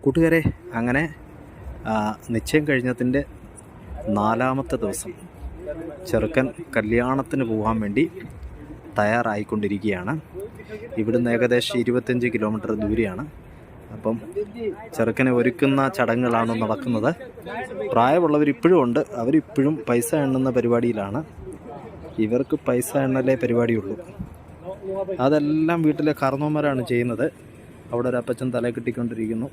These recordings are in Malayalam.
കൂട്ടുകാരെ, അങ്ങനെ നിശ്ചയം കഴിഞ്ഞതിൻ്റെ 4ാമത്തെ ദിവസം ചെറുക്കൻ കല്യാണത്തിന് പോകാൻ വേണ്ടി തയ്യാറായിക്കൊണ്ടിരിക്കുകയാണ്. ഇവിടുന്ന് ഏകദേശം 25 കിലോമീറ്റർ ദൂരെയാണ്. അപ്പം ചെറുക്കനെ ഒരുക്കുന്ന ചടങ്ങുകളാണ് നടക്കുന്നത്. പ്രായമുള്ളവരിപ്പോഴും ഉണ്ട്, അവരിപ്പോഴും പൈസ എണ്ണുന്ന പരിപാടിയിലാണ്. ഇവർക്ക് പൈസ എണ്ണലേ പരിപാടിയുള്ളൂ. അതെല്ലാം വീട്ടിലെ കാർന്നോന്മാരാണ് ചെയ്യുന്നത്. അവിടെ ഒരു അപ്പച്ചൻ തല കെട്ടിക്കൊണ്ടിരിക്കുന്നു.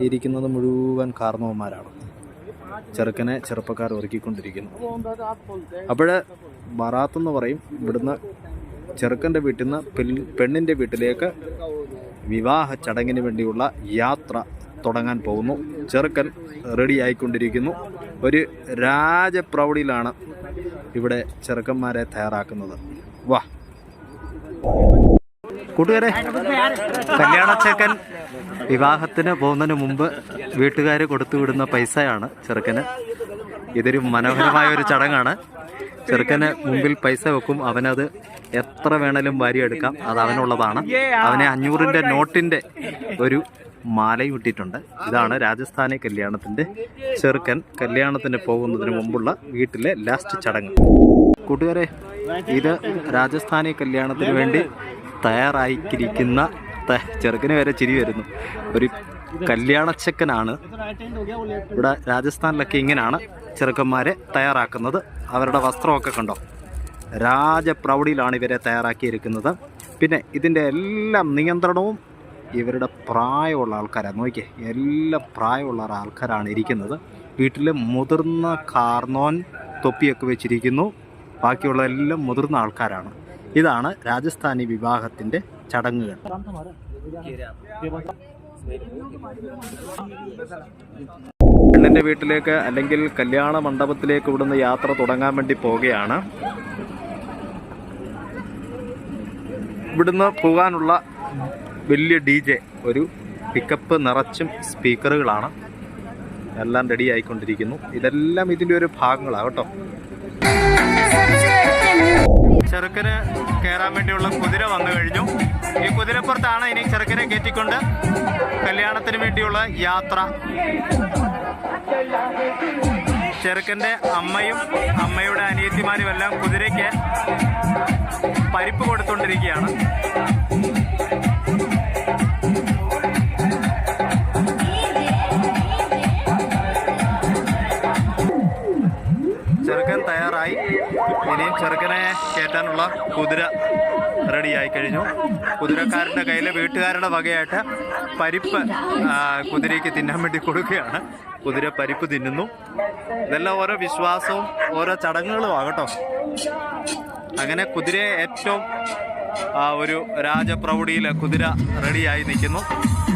ഇരിക്കുന്നത് മുഴുവൻ കാർന്നോന്മാരാണ്. ചെറുക്കനെ ചെറുപ്പക്കാർ ഒരുക്കിക്കൊണ്ടിരിക്കുന്നു. അപ്പോൾ ബറാത്തെന്ന് പറയും. ഇവിടുന്ന് ചെറുക്കൻ്റെ വീട്ടിൽ നിന്ന് പെണ്ണിൻ്റെ വീട്ടിലേക്ക് വിവാഹ ചടങ്ങിന് വേണ്ടിയുള്ള യാത്ര തുടങ്ങാൻ പോകുന്നു. ചെറുക്കൻ റെഡി ആയിക്കൊണ്ടിരിക്കുന്നു. ഒരു രാജപ്രൗഢിയിലാണ് ഇവിടെ ചെറുക്കന്മാരെ തയ്യാറാക്കുന്നത്. വാ കൂട്ടുകാരെ, കല്യാണച്ചക്കൻ വിവാഹത്തിന് പോകുന്നതിന് മുമ്പ് വീട്ടുകാർ കൊടുത്തുവിടുന്ന പൈസയാണ് ചെറുക്കന്. ഇതൊരു മനോഹരമായ ഒരു ചടങ്ങാണ്. ചെറുക്കന് മുമ്പിൽ പൈസ വെക്കും. അവനത് എത്ര വേണേലും വാരിയെടുക്കാം. അത് അവനുള്ളതാണ്. അവനെ 500-ന്റെ നോട്ടിൻ്റെ ഒരു മാലയും ഇട്ടിട്ടുണ്ട്. ഇതാണ് രാജസ്ഥാനി കല്യാണത്തിൻ്റെ ചെറുക്കൻ കല്യാണത്തിന് പോകുന്നതിന് മുമ്പുള്ള വീട്ടിലെ ലാസ്റ്റ് ചടങ്ങ്. കൂട്ടുകാരെ, ഇത് രാജസ്ഥാനി കല്യാണത്തിന് വേണ്ടി തയ്യാറായിരിക്കുന്ന ചെറുക്കന് വരെ ചിരി വരുന്നു. ഒരു കല്യാണച്ചക്കനാണ്. ഇവിടെ രാജസ്ഥാനിലൊക്കെ ഇങ്ങനെയാണ് ചെറുക്കന്മാരെ തയ്യാറാക്കുന്നത്. അവരുടെ വസ്ത്രമൊക്കെ കണ്ടോ, രാജപ്രൗഢിയിലാണ് ഇവരെ തയ്യാറാക്കിയിരിക്കുന്നത്. പിന്നെ ഇതിൻ്റെ എല്ലാം നിയന്ത്രണവും ഇവരുടെ പ്രായമുള്ള ആൾക്കാരാണ്. നോക്കിയേ, എല്ലാം പ്രായമുള്ള ആൾക്കാരാണ് ഇരിക്കുന്നത്. വീട്ടിൽ മുതിർന്ന കാർന്നോൻ തൊപ്പിയൊക്കെ വെച്ചിരിക്കുന്നു. ബാക്കിയുള്ള എല്ലാം മുതിർന്ന ആൾക്കാരാണ്. ഇതാണ് രാജസ്ഥാനി വിവാഹത്തിൻ്റെ ചടങ്ങുകൾ. പെണ്ണിൻ്റെ വീട്ടിലേക്ക് അല്ലെങ്കിൽ കല്യാണ മണ്ഡപത്തിലേക്ക് ഇവിടുന്ന് യാത്ര തുടങ്ങാൻ വേണ്ടി പോവുകയാണ്. ഇവിടുന്ന് പോകാനുള്ള വലിയ DJ, ഒരു പിക്കപ്പ് നിറച്ചും സ്പീക്കറുകളാണ്. എല്ലാം റെഡി ആയിക്കൊണ്ടിരിക്കുന്നു. ഇതെല്ലാം ഇതിൻ്റെ ഒരു ഭാഗങ്ങളാണ് കേട്ടോ. ചെറുക്കന് കയറാൻ വേണ്ടിയുള്ള കുതിര വന്നു കഴിഞ്ഞു. ഈ കുതിരപ്പുറത്താണ് ഇനി ചെറുക്കനെ കയറ്റിക്കൊണ്ട് കല്യാണത്തിന് വേണ്ടിയുള്ള യാത്ര. ചെറുക്കൻ്റെ അമ്മയും അമ്മയുടെ അനിയത്തിമാരും എല്ലാം കുതിരയ്ക്ക് പരിപ്പ് കൊടുത്തുകൊണ്ടിരിക്കുകയാണ്. ചെറുക്കൻ തയ്യാറായി. ഇനിയും ചെറുക്കനെ കയറ്റാനുള്ള കുതിര റെഡിയായി കഴിഞ്ഞു. കുതിരക്കാരൻ്റെ കയ്യിൽ വീട്ടുകാരുടെ വകയായിട്ട് പരിപ്പ് കുതിരയ്ക്ക് തിന്നാൻ വേണ്ടി കൊടുക്കുകയാണ്. കുതിര പരിപ്പ് തിന്നുന്നു. ഇതെല്ലാം ഓരോ വിശ്വാസവും ഓരോ ചടങ്ങുകളും ആകട്ടോ. അങ്ങനെ കുതിരയെ ഏറ്റവും ഒരു രാജപ്രൗഢിയിൽ കുതിര റെഡിയായി നിൽക്കുന്നു.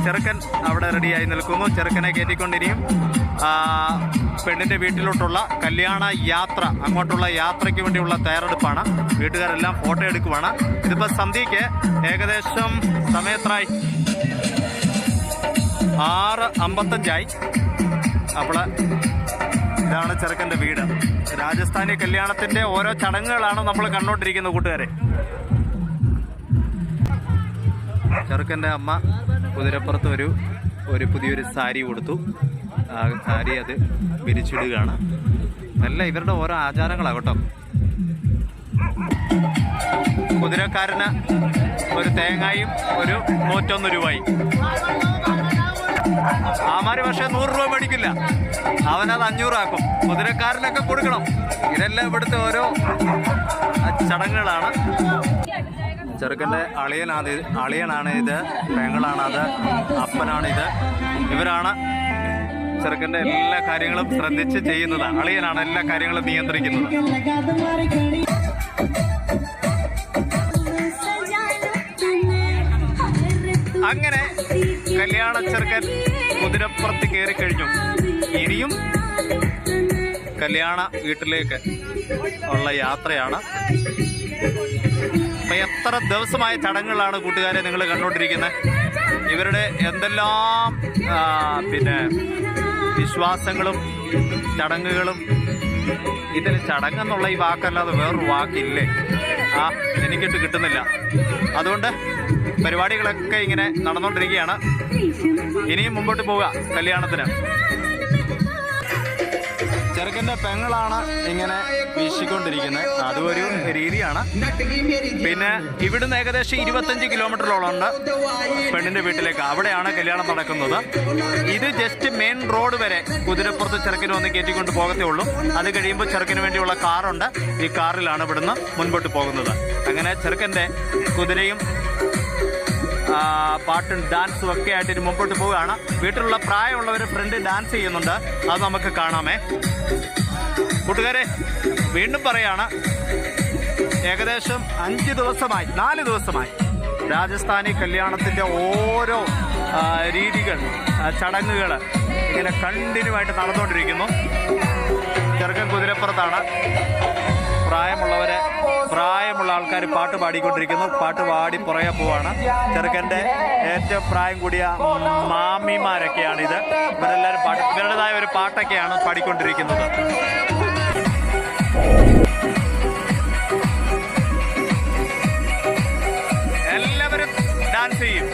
ചെറുക്കൻ അവിടെ റെഡിയായി നിൽക്കുന്നു. ചെറുക്കനെ കയറ്റിക്കൊണ്ടിരിക്കും പെണ്ണിൻ്റെ വീട്ടിലോട്ടുള്ള കല്യാണ യാത്ര, അങ്ങോട്ടുള്ള യാത്രയ്ക്ക് വേണ്ടിയുള്ള തയ്യാറെടുപ്പാണ്. വീട്ടുകാരെല്ലാം ഫോട്ടോ എടുക്കുവാണ്. ഇതിപ്പോൾ സന്ധ്യയ്ക്ക് ഏകദേശം സമയത്രായി 6:55. അപ്പോൾ ഇതാണ് ചെറുക്കൻ്റെ വീട്. രാജസ്ഥാനി കല്യാണത്തിൻ്റെ ഓരോ ചടങ്ങുകളാണ് നമ്മൾ കണ്ടുകൊണ്ടിരിക്കുന്നത് കൂട്ടുകാരെ. ചെറുക്കൻ്റെ അമ്മ കുതിരപ്പുറത്ത് ഒരു പുതിയൊരു സാരി കൊടുത്തു. ആ സാരി അത് വിരിച്ചിടുകയാണ്. എല്ലാം ഇവരുടെ ഓരോ ആചാരങ്ങളാകട്ടോ. കുതിരക്കാരന് ഒരു തേങ്ങായും ഒരു 101 രൂപയും. ആമാര് പക്ഷേ 100 രൂപ മേടിക്കില്ല, അവനത് 500 ആക്കും. കുതിരക്കാരനൊക്കെ കൊടുക്കണം. ഇതെല്ലാം ഇവിടുത്തെ ഓരോ ചടങ്ങുകളാണ്. ചെറുക്കൻ്റെ അളിയനാണ് ഇത്, പെങ്ങളാണത്, അപ്പനാണിത്. ഇവരാണ് ചെറുക്കൻ്റെ എല്ലാ കാര്യങ്ങളും ശ്രദ്ധിച്ച് ചെയ്യുന്നത്. അളിയനാണ് എല്ലാ കാര്യങ്ങളും നിയന്ത്രിക്കുന്നത്. അങ്ങനെ കല്യാണ ചെറുക്കൻ കുതിരപ്പുറത്ത് കയറിക്കഴിഞ്ഞു. ഇനിയും കല്യാണ വീട്ടിലേക്ക് ഉള്ള യാത്രയാണ്. അപ്പം എത്ര ദിവസമായ ചടങ്ങുകളാണ് കൂട്ടുകാരെ നിങ്ങൾ കണ്ടുകൊണ്ടിരിക്കുന്നത്. ഇവരുടെ എന്തെല്ലാം പിന്നെ വിശ്വാസങ്ങളും ചടങ്ങുകളും ഇതിന് ചടങ്ങെന്നുള്ള ഈ വാക്കല്ലാതെ വേറൊരു വാക്കില്ലേ? എനിക്കിട്ട് കിട്ടുന്നില്ല. അതുകൊണ്ട് പരിപാടികളൊക്കെ ഇങ്ങനെ നടന്നുകൊണ്ടിരിക്കുകയാണ്. ഇനിയും മുമ്പോട്ട് പോവുക കല്യാണത്തിന്. ചെറുക്കൻ്റെ പെങ്ങളാണ് ഇങ്ങനെ വീശിക്കൊണ്ടിരിക്കുന്നത്. അതും ഒരു രീതിയാണ്. പിന്നെ ഇവിടുന്ന് ഏകദേശം 25 കിലോമീറ്ററോളം ഉണ്ട് പെണ്ണിൻ്റെ വീട്ടിലേക്ക്. അവിടെയാണ് കല്യാണം നടക്കുന്നത്. ഇത് ജസ്റ്റ് മെയിൻ റോഡ് വരെ കുതിരപ്പുറത്ത് ചെറുക്കന് വന്ന് കയറ്റിക്കൊണ്ട് പോകത്തേ ഉള്ളൂ. അത് കഴിയുമ്പോൾ ചെറുക്കന് വേണ്ടിയുള്ള കാറുണ്ട്. ഈ കാറിലാണ് ഇവിടുന്ന് മുൻപോട്ട് പോകുന്നത്. അങ്ങനെ ചെറുക്കൻ്റെ കുതിരയും പാട്ടും ഡാൻസും ഒക്കെ ആയിട്ട് ഇനി മുമ്പോട്ട് പോവുകയാണ്. വീട്ടിലുള്ള പ്രായമുള്ളവർ ഫ്രണ്ട് ഡാൻസ് ചെയ്യുന്നുണ്ട്. അത് നമുക്ക് കാണാമേ. കൂട്ടുകാരെ, വീണ്ടും പറയാണ്, ഏകദേശം 4 ദിവസമായി രാജസ്ഥാനി കല്യാണത്തിൻ്റെ ഓരോ രീതികൾ, ചടങ്ങുകൾ ഇങ്ങനെ കണ്ടിന്യൂ ആയിട്ട് നടന്നുകൊണ്ടിരിക്കുന്നു. ചെറുക്കൻ കുതിരപ്പുറത്താണ്. പ്രായമുള്ള ആൾക്കാർ പാട്ട് പാടിക്കൊണ്ടിരിക്കുന്നു. പാട്ട് പാടി പുറകെ പോവാണ്. ചെറുക്കൻ്റെ ഏറ്റവും പ്രായം കൂടിയ മാമിമാരൊക്കെയാണിത്. ഇവരെല്ലാവരും ഇവരുടേതായ ഒരു പാട്ടൊക്കെയാണ് പാടിക്കൊണ്ടിരിക്കുന്നത്. എല്ലാവരും ഡാൻസ് ചെയ്യും.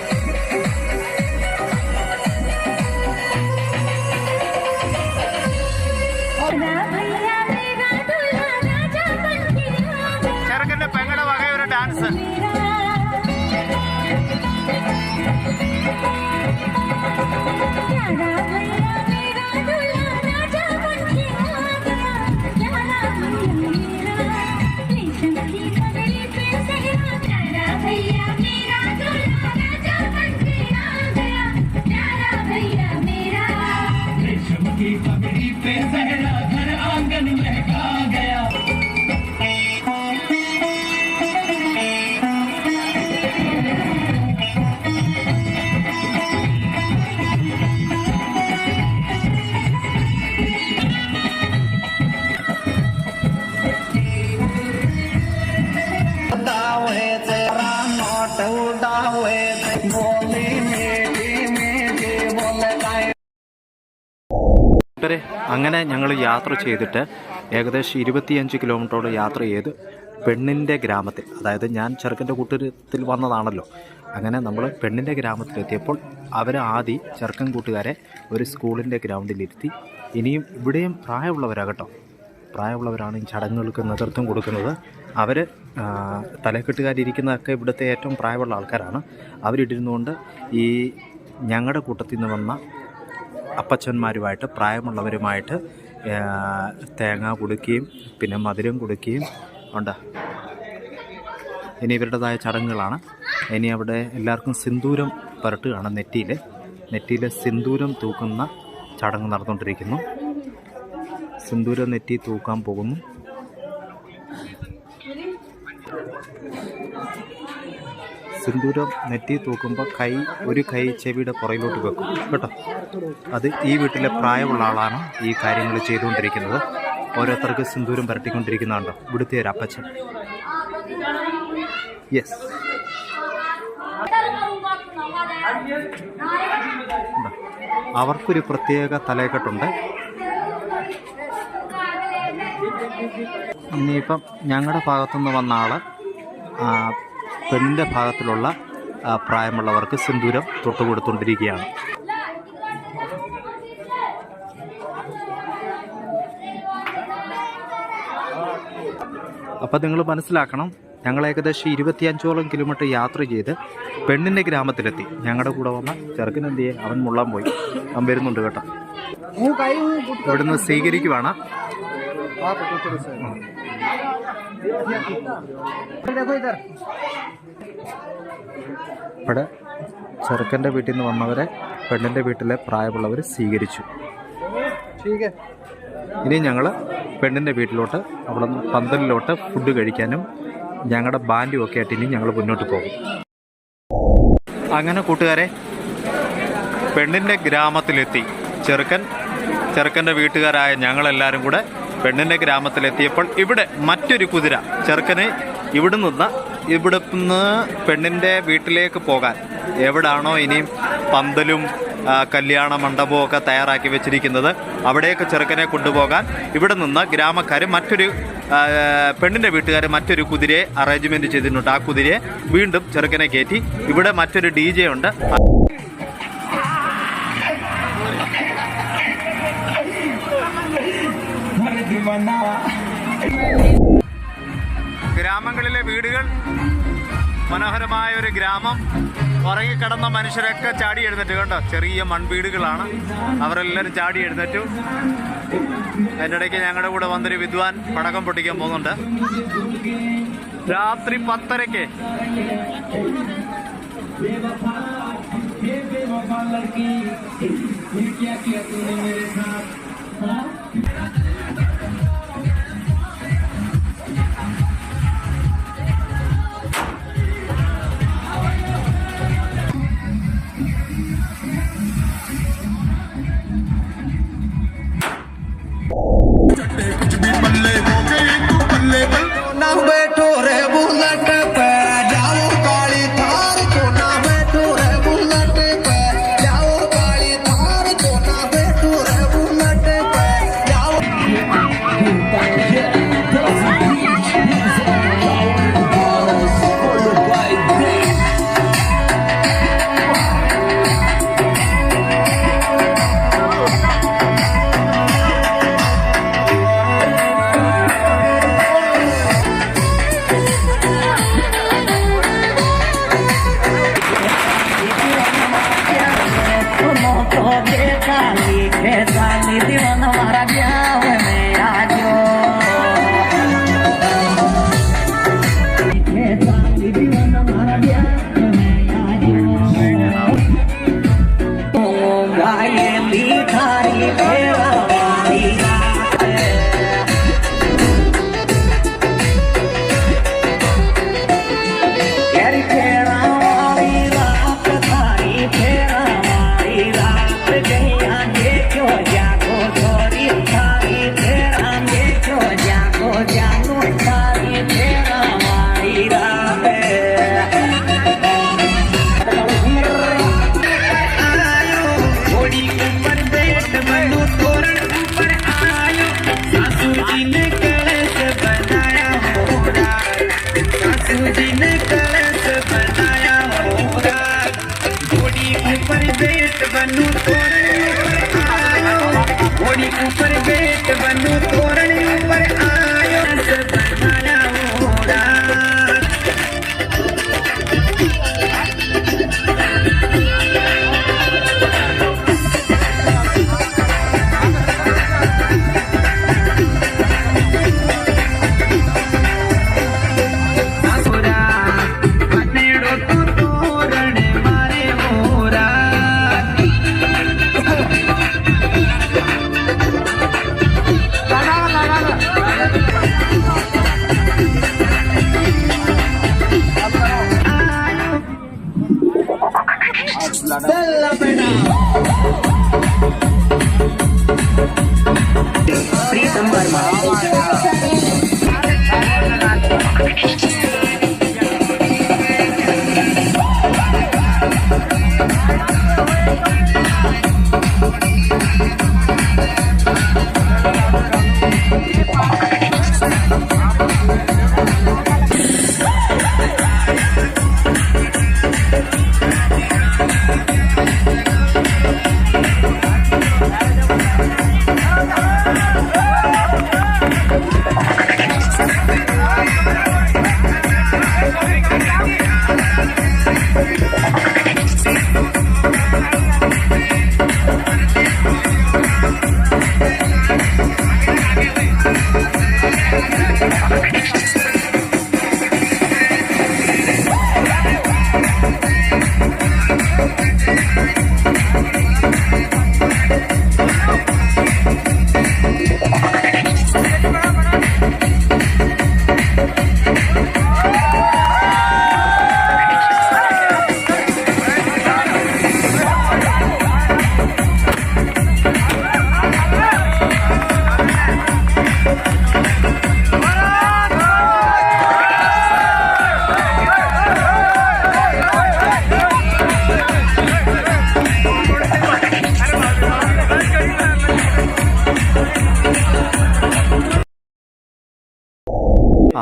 പെങ്ങളുടെ വക ഒരു ഡാൻസ്. അങ്ങനെ ഞങ്ങൾ യാത്ര ചെയ്തിട്ട് ഏകദേശം 25 കിലോമീറ്ററോട് യാത്ര ചെയ്ത് പെണ്ണിൻ്റെ ഗ്രാമത്തിൽ, അതായത് ഞാൻ ചെറുക്കൻ്റെ കൂട്ടത്തിൽ വന്നതാണല്ലോ, അങ്ങനെ നമ്മൾ പെണ്ണിൻ്റെ ഗ്രാമത്തിലെത്തിയപ്പോൾ അവർ ആദ്യം ചെറുക്കൻ കൂട്ടുകാരെ ഒരു സ്കൂളിൻ്റെ ഗ്രൗണ്ടിലിരുത്തി. ഇനിയും ഇവിടെയും പ്രായമുള്ളവരാകട്ടോ, പ്രായമുള്ളവരാണ് ഈ ചടങ്ങുകൾക്ക് നേതൃത്വം കൊടുക്കുന്നത്. അവർ തലക്കെട്ടുകാരിയിരിക്കുന്നതൊക്കെ ഇവിടുത്തെ ഏറ്റവും പ്രായമുള്ള ആൾക്കാരാണ്. അവരിട്ടിരുന്നുകൊണ്ട് ഈ ഞങ്ങളുടെ കൂട്ടത്തിൽ നിന്ന് വന്ന അപ്പച്ചന്മാരുമായിട്ട്, പ്രായമുള്ളവരുമായിട്ട് തേങ്ങ കൊടുക്കുകയും പിന്നെ മധുരം കൊടുക്കുകയും ഉണ്ട്. ഇനി ഇവരുടേതായ ചടങ്ങുകളാണ്. ഇനി അവിടെ എല്ലാവർക്കും സിന്ദൂരം പുരട്ടുകയാണ്. നെറ്റിയിൽ സിന്ദൂരം തൂക്കുന്ന ചടങ്ങ് നടന്നുകൊണ്ടിരിക്കുന്നു. സിന്ദൂരം നെറ്റി തൂക്കാൻ പോകുന്നു. സിന്ദൂരം നെറ്റി തൂക്കുമ്പോൾ ഒരു കൈ ചെവിയുടെ പുറയിലോട്ട് വെക്കും കേട്ടോ. അത് ഈ വീട്ടിലെ പ്രായമുള്ള ആളാണ് ഈ കാര്യങ്ങൾ ചെയ്തുകൊണ്ടിരിക്കുന്നത്. ഓരോരുത്തർക്ക് സിന്ദൂരം പുരട്ടിക്കൊണ്ടിരിക്കുന്നുണ്ടോ ഇവിടുത്തെ ഒരു അപ്പച്ചൻ. യെസ്, അവർക്കൊരു പ്രത്യേക തലക്കെട്ടുണ്ട്. ഇനിയിപ്പം ഞങ്ങളുടെ ഭാഗത്തുനിന്ന് വന്ന ആൾ പെണ്ണിൻ്റെ ഭാഗത്തിലുള്ള പ്രായമുള്ളവർക്ക് സിന്ദൂരം തൊട്ട് കൊടുത്തുകൊണ്ടിരിക്കുകയാണ്. അപ്പം നിങ്ങൾ മനസ്സിലാക്കണം, ഞങ്ങൾ ഏകദേശം 25ഓളം കിലോമീറ്റർ യാത്ര ചെയ്ത് പെണ്ണിൻ്റെ ഗ്രാമത്തിലെത്തി. ഞങ്ങളുടെ കൂടെ വന്ന ചെറുക്കൻ എന്ത് ചെയ്യും, അവൻ മുള്ളാൻ പോയി. അവൻ വരുന്നുണ്ട് കേട്ടോ. ഇവിടുന്ന് സ്വീകരിക്കുവാണ്. ഇവിടെ ചെറുക്കൻ്റെ വീട്ടിൽ നിന്ന് വന്നവരെ പെണ്ണിൻ്റെ വീട്ടിലെ പ്രായമുള്ളവർ സ്വീകരിച്ചു. ഇനി ഞങ്ങൾ പെണ്ണിൻ്റെ വീട്ടിലോട്ട്, അവിടെ നിന്ന് പന്തലിലോട്ട് ഫുഡ് കഴിക്കാനും ഞങ്ങളുടെ ബാൻഡും ഒക്കെ ആയിട്ട് ഇനി ഞങ്ങൾ മുന്നോട്ട് പോകും. അങ്ങനെ കൂട്ടുകാരെ, പെണ്ണിൻ്റെ ഗ്രാമത്തിലെത്തി. ചെറുക്കൻ്റെ വീട്ടുകാരായ ഞങ്ങളെല്ലാവരും കൂടെ പെണ്ണിൻ്റെ ഗ്രാമത്തിലെത്തിയപ്പോൾ ഇവിടെ മറ്റൊരു കുതിര ചെറുക്കനെ ഇവിടെ നിന്ന് പെണ്ണിൻ്റെ വീട്ടിലേക്ക് പോകാൻ, എവിടാണോ ഇനിയും പന്തലും കല്യാണ മണ്ഡപമൊക്കെ തയ്യാറാക്കി വെച്ചിരിക്കുന്നത്. അവിടേക്ക് ചെറുക്കനെ കൊണ്ടുപോകാൻ ഇവിടെ നിന്ന് ഗ്രാമക്കാർ പെണ്ണിൻ്റെ വീട്ടുകാർ മറ്റൊരു കുതിരയെ അറേഞ്ച്മെൻറ്റ് ചെയ്തിട്ടുണ്ട്. ആ കുതിരയെ വീണ്ടും ചെറുക്കനെ കയറ്റി ഇവിടെ മറ്റൊരു DJ ഉണ്ട്. ഗ്രാമങ്ങളിലെ വീടുകൾ, മനോഹരമായ ഒരു ഗ്രാമം. ഉറങ്ങിക്കിടന്ന മനുഷ്യരൊക്കെ ചാടി എഴുന്നേറ്റ്. കണ്ടോ, ചെറിയ മൺവീടുകളാണ്. അവരെല്ലാവരും ചാടി എഴുന്നേറ്റു. അതിൻ്റെ ഇടയ്ക്ക് ഞങ്ങളുടെ കൂടെ വന്നൊരു വിദ്വാൻ പടക്കം പൊട്ടിക്കാൻ പോകുന്നുണ്ട്. രാത്രി 10:30.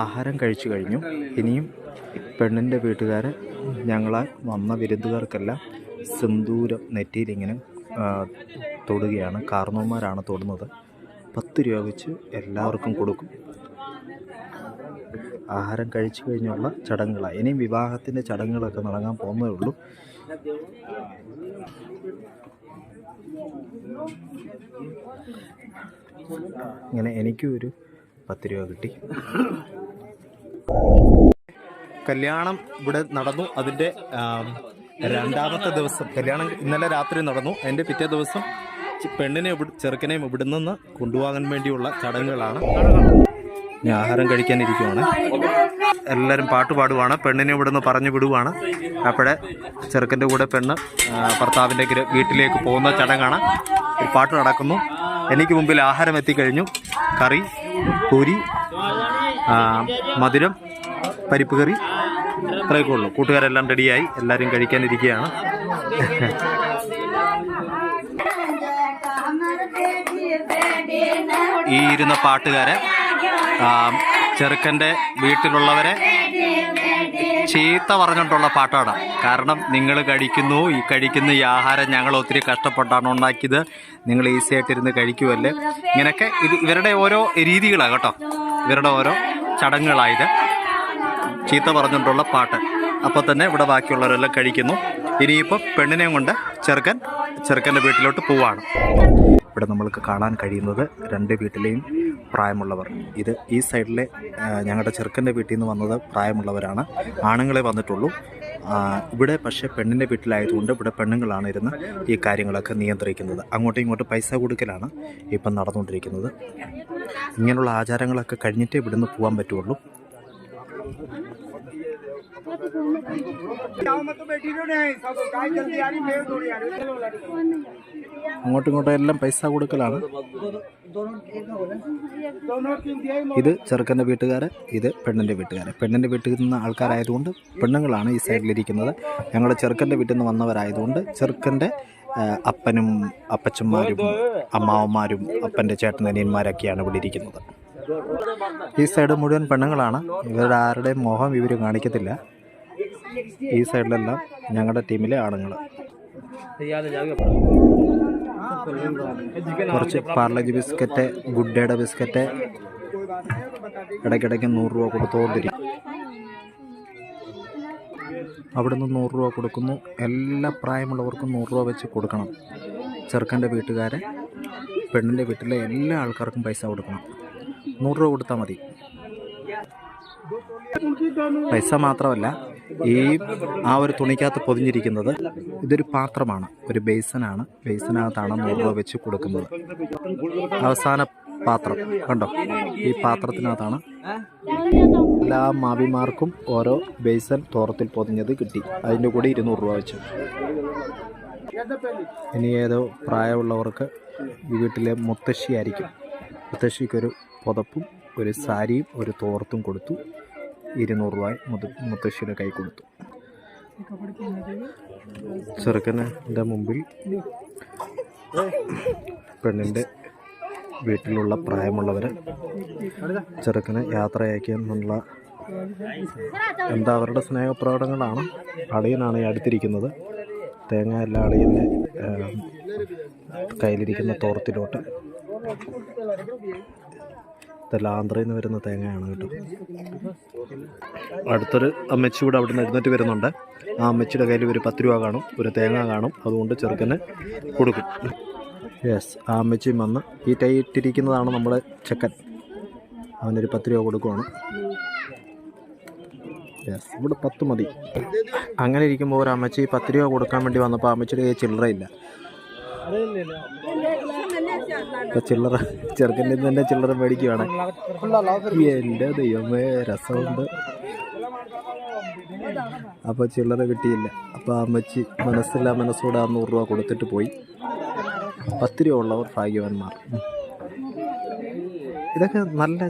ആഹാരം കഴിച്ചു കഴിഞ്ഞു. ഇനിയും പെണ്ണിൻ്റെ വീട്ടുകാർ ഞങ്ങളാൽ വന്ന വിരുന്നുകാർക്കെല്ലാം സിന്ദൂരം നെറ്റിയിലിങ്ങനെ തൊടുകയാണ്. കാർന്നോന്മാരാണ് തൊടുന്നത്. 10 രൂപ വെച്ച് എല്ലാവർക്കും കൊടുക്കും. ആഹാരം കഴിച്ചു കഴിഞ്ഞുള്ള ചടങ്ങുകളാണ്. ഇനിയും വിവാഹത്തിൻ്റെ ചടങ്ങുകളൊക്കെ നടക്കാൻ പോകുന്നതേ ഉള്ളൂ. ഇങ്ങനെ എനിക്കും ഒരു 10 രൂപ കിട്ടി. കല്യാണം ഇവിടെ നടന്നു. അതിൻ്റെ രണ്ടാമത്തെ ദിവസം കല്യാണം ഇന്നലെ രാത്രി നടന്നു. അതിൻ്റെ പിറ്റേ ദിവസം പെണ്ണിനെ ചെറുക്കനെയും ഇവിടെ നിന്ന് കൊണ്ടുപോകാൻ വേണ്ടിയുള്ള ചടങ്ങുകളാണ്. ഞാൻ ആഹാരം കഴിക്കാനിരിക്കുവാണ്. എല്ലാവരും പാട്ട് പാടുവാണ്. പെണ്ണിനെ ഇവിടെ നിന്ന് പറഞ്ഞു വിടുവാണ്. അപ്പോഴേ ചെറുക്കൻ്റെ കൂടെ പെണ്ണ് ഭർത്താവിൻ്റെ വീട്ടിലേക്ക് പോകുന്ന ചടങ്ങാണ്. ഒരു പാട്ട് നടക്കുന്നു. എനിക്ക് മുമ്പിൽ ആഹാരം എത്തിക്കഴിഞ്ഞു. കറി, പൂരി, മധുരം, പരിപ്പ് കറി, ഇത്രയൊക്കെ ഉള്ളൂ. കൂട്ടുകാരെല്ലാം റെഡിയായി. എല്ലാവരും കഴിക്കാനിരിക്കുകയാണ്. ഈ ഇരുന്ന പാട്ടുകാരെ ചെറുക്കൻ്റെ വീട്ടിലുള്ളവരെ ചീത്ത പറഞ്ഞിട്ടുള്ള പാട്ടാണ്. കാരണം നിങ്ങൾ കഴിക്കുന്ന ഈ ആഹാരം ഞങ്ങൾ ഒത്തിരി കഷ്ടപ്പെട്ടാണ് ഉണ്ടാക്കിയത്, നിങ്ങൾ ഈസി ആയിട്ടിരുന്ന് കഴിക്കുമല്ലേ, ഇങ്ങനെയൊക്കെ ഇവരുടെ ഓരോ രീതികളാണ് കേട്ടോ. ഇവരുടെ ഓരോ ചടങ്ങുകളായത് ചീത്ത പറഞ്ഞിട്ടുള്ള പാട്ട്. അപ്പോൾ തന്നെ ഇവിടെ ബാക്കിയുള്ളവരെല്ലാം കഴിക്കുന്നു. ഇനിയിപ്പോൾ പെണ്ണിനെയും കൊണ്ട് ചെറുക്കൻ്റെ വീട്ടിലോട്ട് പോവാണ്. ഇവിടെ നമ്മൾക്ക് കാണാൻ കഴിയുന്നത് 2 വീട്ടിലെയും പ്രായമുള്ളവർ. ഈ സൈഡിലെ ഞങ്ങളുടെ ചെറുക്കൻ്റെ വീട്ടിൽ നിന്ന് വന്നത് പ്രായമുള്ളവരാണ്. ആണുങ്ങളെ വന്നിട്ടുള്ളൂ. ഇവിടെ പക്ഷേ പെണ്ണിൻ്റെ വീട്ടിലായതുകൊണ്ട് ഇവിടെ പെണ്ണുങ്ങളാണ് ഇരുന്ന് ഈ കാര്യങ്ങളൊക്കെ നിയന്ത്രിക്കുന്നത്. അങ്ങോട്ടും ഇങ്ങോട്ടും പൈസ കൊടുക്കലാണ് ഇപ്പം നടന്നുകൊണ്ടിരിക്കുന്നത്. ഇങ്ങനെയുള്ള ആചാരങ്ങളൊക്കെ കഴിഞ്ഞിട്ടേ ഇവിടുന്ന് പോകാൻ പറ്റുള്ളൂ. അങ്ങോട്ടും ഇങ്ങോട്ടും എല്ലാം പൈസ കൊടുക്കലാണ്. ഇത് ചെറുക്കൻ്റെ വീട്ടുകാർ, ഇത് പെണ്ണിൻ്റെ വീട്ടുകാർ. പെണ്ണിൻ്റെ വീട്ടിൽ നിന്ന് ആൾക്കാരായതുകൊണ്ട് പെണ്ണുങ്ങളാണ് ഈ സൈഡിലിരിക്കുന്നത്. ഞങ്ങൾ ചെറുക്കൻ്റെ വീട്ടിൽ നിന്ന് വന്നവരായതുകൊണ്ട് ചെറുക്കൻ്റെ അപ്പനും അപ്പച്ചന്മാരും അമ്മാവന്മാരും അപ്പൻ്റെ ചേട്ടനനിയന്മാരൊക്കെയാണ് ഇവിടെ ഇരിക്കുന്നത്. ഈ സൈഡ് മുഴുവൻ പെണ്ണുങ്ങളാണ്. ഇവരുടെ ആരുടെയും മോഹം ഇവർ കാണിക്കത്തില്ല. ഈ സൈഡിലെല്ലാം ഞങ്ങളുടെ ടീമിലെ ആണുങ്ങൾ. കുറച്ച് പാർലജി ബിസ്ക്കറ്റ്, ഗുഡ് ഡേയുടെ ബിസ്ക്കറ്റ് ഇടയ്ക്കിടയ്ക്ക് 100 രൂപ കൊടുത്തുകൊണ്ടിരിക്കും. അവിടുന്ന് 100 രൂപ കൊടുക്കുന്നു. എല്ലാ പ്രായമുള്ളവർക്കും 100 രൂപ വെച്ച് കൊടുക്കണം. ചെറുക്കൻ്റെ വീട്ടുകാരെ പെണ്ണിൻ്റെ വീട്ടിലെ എല്ലാ ആൾക്കാർക്കും പൈസ കൊടുക്കണം. 100 രൂപ കൊടുത്താൽ മതി. പൈസ മാത്രമല്ല, ആ ഒരു തുണിക്കകത്ത് പൊതിഞ്ഞിരിക്കുന്നത് ഇതൊരു പാത്രമാണ്, ഒരു ബേസനാണ്. ബേസനകത്താണ് 100 രൂപ വെച്ച് കൊടുക്കുന്നത്. അവസാന പാത്രം കണ്ടോ, ഈ പാത്രത്തിനകത്താണ് എല്ലാ മാവിമാർക്കും ഓരോ ബേസൻ തോറത്തിൽ പൊതിഞ്ഞത് കിട്ടി. അതിൻ്റെ കൂടെ 200 രൂപ വെച്ച്. ഇനി ഏതോ പ്രായമുള്ളവർക്ക് ഈ വീട്ടിലെ മുത്തശ്ശിയായിരിക്കും. മുത്തശ്ശിക്കൊരു പുതപ്പും ഒരു സാരിയും ഒരു തോർത്തും കൊടുത്തു. 200 രൂപ മുത്തശ്ശിയുടെ കൈ കൊടുത്തു. ചെറുക്കൻ്റെ മുമ്പിൽ പെണ്ണിൻ്റെ വീട്ടിലുള്ള പ്രായമുള്ളവർ ചെറുക്കനെ യാത്രയക്കുന്നുള്ള അവരുടെ സ്നേഹപ്രകടനങ്ങളാണ്. അളിയനാണ് ഈ അടുത്തിരിക്കുന്നത്. തേങ്ങ എല്ലാം അളിയൻ്റെ കയ്യിലിരിക്കുന്ന തോർത്തിലോട്ട്. ഇതെല്ലാം ആന്ധ്രയിൽ നിന്ന് വരുന്ന തേങ്ങയാണ് കേട്ടോ. അടുത്തൊരു അമ്മച്ചി കൂടെ അവിടെ നിന്ന് എഴുന്നേറ്റ് വരുന്നുണ്ട്. ആ അമ്മച്ചിയുടെ കയ്യിൽ ഒരു 10 രൂപ കാണും, ഒരു തേങ്ങ കാണും. അതുകൊണ്ട് ചെറുക്കന് കൊടുക്കും. യെസ്, ആ അമ്മച്ചിയും വന്ന് ഈ ടൈറ്റിരിക്കുന്നതാണ് നമ്മുടെ ചെക്കൻ. അവനൊരു 10 രൂപ കൊടുക്കുവാണ്. യെസ്, ഇവിടെ 10 മതി. അങ്ങനെ ഇരിക്കുമ്പോൾ ഒരു അമ്മച്ചി 10 രൂപ കൊടുക്കാൻ വേണ്ടി വന്നപ്പോൾ അമ്മച്ചിയുടെ കയ്യിൽ ചില്ലറയില്ല. അപ്പോൾ ചെറുക്കൻ്റെ തന്നെ ചില്ലറ മേടിക്കുകയാണ്. എൻ്റെ ദൈവമേ, രസമുണ്ട്. അപ്പോൾ ചില്ലറ കിട്ടിയില്ല. അപ്പോൾ അമ്മച്ചി മനസ്സോടെ 100 രൂപ കൊടുത്തിട്ട് പോയി. 10 രൂപ ഉള്ളവർ ഭാഗ്യവാന്മാർ. ഇതൊക്കെ നല്ല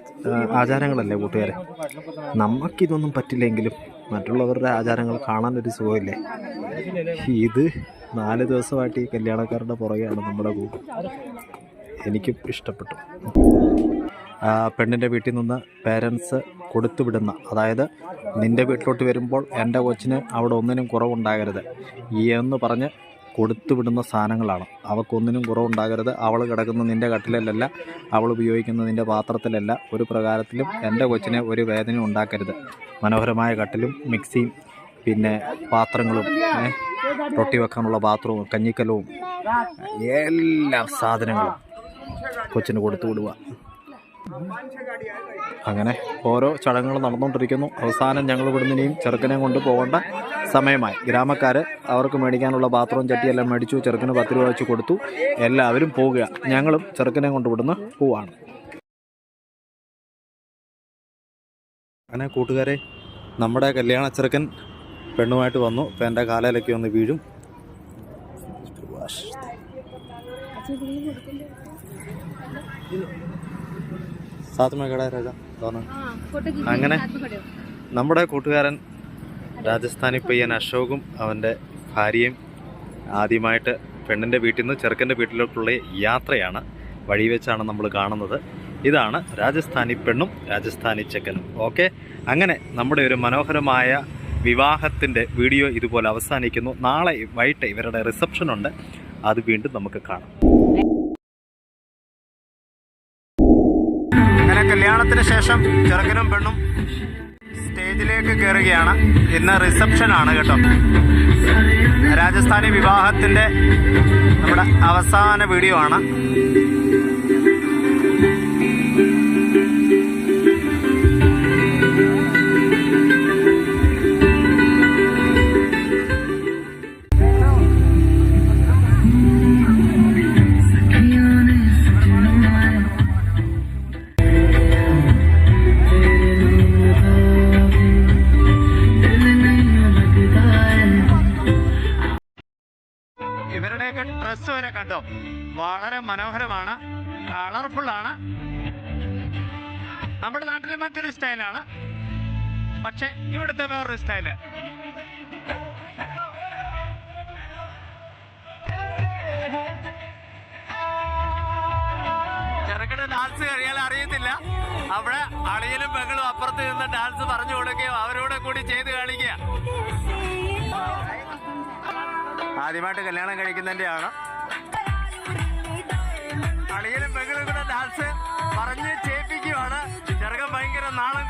ആചാരങ്ങളല്ലേ കൂട്ടുകാരെ. നമുക്കിതൊന്നും പറ്റില്ലെങ്കിലും മറ്റുള്ളവരുടെ ആചാരങ്ങൾ കാണാനൊരു സുഖമില്ലേ. ഇത് 4 ദിവസമായിട്ട് ഈ കല്യാണക്കാരുടെ പുറകെയാണ് നമ്മുടെ കൂടെ. എനിക്കും ഇഷ്ടപ്പെട്ടു. പെണ്ണിൻ്റെ വീട്ടിൽ നിന്ന് പേരൻസ് കൊടുത്തുവിടുന്ന, അതായത് നിൻ്റെ വീട്ടിലോട്ട് വരുമ്പോൾ എൻ്റെ കൊച്ചിന് അവിടെ ഒന്നിനും കുറവുണ്ടാകരുത് എന്ന് പറഞ്ഞ് കൊടുത്തുവിടുന്ന സാധനങ്ങളാണ്. അവൾക്കൊന്നിനും കുറവുണ്ടാകരുത്, അവൾ കിടക്കുന്ന നിൻ്റെ കട്ടിലല്ല, അവൾ ഉപയോഗിക്കുന്ന നിൻ്റെ പാത്രത്തിലല്ല, ഒരു പ്രകാരത്തിലും എൻ്റെ കൊച്ചിനെ ഒരു വേദന ഉണ്ടാക്കരുത്. മനോഹരമായ കട്ടിലും മിക്സിയും പിന്നെ പാത്രങ്ങളും റൊട്ടി വെക്കാനുള്ള പാത്രവും കഞ്ഞിക്കലവും എല്ലാ സാധനങ്ങളും കൊച്ചിന് കൊടുത്തു വിടുക. അങ്ങനെ ഓരോ ചടങ്ങുകൾ നടന്നുകൊണ്ടിരിക്കുന്നു. അവസാനം ഞങ്ങൾ ഇവിടുന്നിനെയും ചെറുക്കനെ കൊണ്ട് പോകേണ്ട സമയമായി. ഗ്രാമക്കാർ അവർക്ക് മേടിക്കാനുള്ള പാത്രവും ചട്ടിയെല്ലാം മേടിച്ചു, ചെറുക്കന് 10 രൂപ വെച്ച് കൊടുത്തു. എല്ലാവരും പോവുക. ഞങ്ങളും ചെറുക്കനെ കൊണ്ട് ഇവിടുന്ന് പോവാണ്. അങ്ങനെ കൂട്ടുകാരെ, നമ്മുടെ കല്യാണ ചെറുക്കൻ പെണ്ണുമായിട്ട് വന്നു. ഇപ്പം എൻ്റെ കാലയിലൊക്കെ ഒന്ന് വീഴും. അങ്ങനെ നമ്മുടെ കൂട്ടുകാരൻ രാജസ്ഥാനി പയ്യൻ അശോകും അവൻ്റെ ഭാര്യയും ആദ്യമായിട്ട് പെണ്ണിൻ്റെ വീട്ടിൽ നിന്ന് ചെറുക്കൻ്റെ വീട്ടിലോട്ടുള്ള യാത്രയാണ്. വഴി വെച്ചാണ് നമ്മൾ കാണുന്നത്. ഇതാണ് രാജസ്ഥാനി പെണ്ണും രാജസ്ഥാനി ചെക്കനും. ഓക്കെ, അങ്ങനെ നമ്മുടെ ഒരു മനോഹരമായ വിവാഹത്തിൻ്റെ വീഡിയോ ഇതുപോലെ അവസാനിക്കുന്നു. നാളെ വൈകിട്ട് ഇവരുടെ റിസപ്ഷൻ ഉണ്ട്, അത് വീണ്ടും നമുക്ക് കാണാം. അങ്ങനെ കല്യാണത്തിന് ശേഷം ചെറുക്കനും പെണ്ണും സ്റ്റേജിലേക്ക് കയറുകയാണ്. ഇന്ന് റിസപ്ഷനാണ് കേട്ടോ. രാജസ്ഥാനി വിവാഹത്തിൻ്റെ നമ്മുടെ അവസാന വീഡിയോ ആണ്. ഇവരുടെയൊക്കെ ഡ്രസ്സ് വരെ കണ്ടോ, വളരെ മനോഹരമാണ്, കളർഫുള്ളാണ്. നമ്മുടെ നാട്ടിലെ മറ്റൊരു സ്റ്റൈലാണ്, പക്ഷെ ഇവിടുത്തെ വേറൊരു സ്റ്റൈല്. ചെറുക്കടെ ഡാൻസ് കഴിയാൻ അറിയത്തില്ല. അവിടെ അളിയനും പെങ്ങളും അപ്പുറത്ത് നിന്ന് ഡാൻസ് പറഞ്ഞു കൊടുക്കുകയോ അവരോടെ കൂടി ചെയ്ത് കാണിക്കുക. ആദ്യമായിട്ട് കല്യാണം കഴിക്കുന്നതിൻ്റെയാണ്. അളിയനും പെങ്ങളും കൂടെ ഡാൻസ് പറഞ്ഞ് ചെയ്യിപ്പിക്കുകയാണ്. ചെറുക്കൻ ഭയങ്കര നാളം